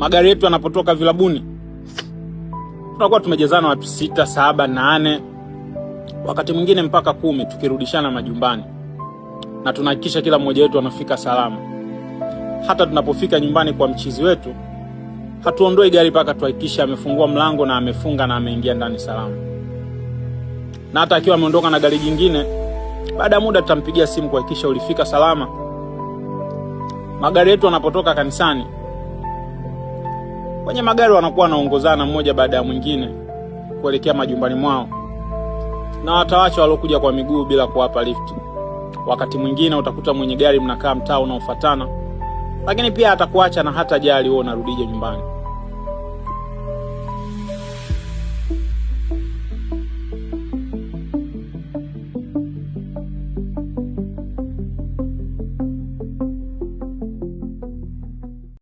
magari yetu yanapotoka vilabuni, tunakuwa tumejazana watu 6, 7, 8, wakati mwingine mpaka 10 tukirudishana majumbani, na tunahakikisha kila mmoja wetu anafika salama. Hata tunapofika nyumbani kwa mchizi wetu, hatuondoi gari mpaka tuhakikisha amefungua mlango na amefunga na ameingia ndani salama. Na hata akiwa ameondoka na gari jingine, baada ya muda tutampigia simu kuhakikisha ulifika salama. Magari yetu yanapotoka kanisani, wenye magari wanakuwa wanaongozana mmoja baada ya mwingine kuelekea majumbani mwao, na watawaacha walokuja kwa miguu bila kuwapa lifti. Wakati mwingine utakuta mwenye gari mnakaa mtaa unaofuatana, lakini pia atakuacha na hata jali wewe unarudije nyumbani.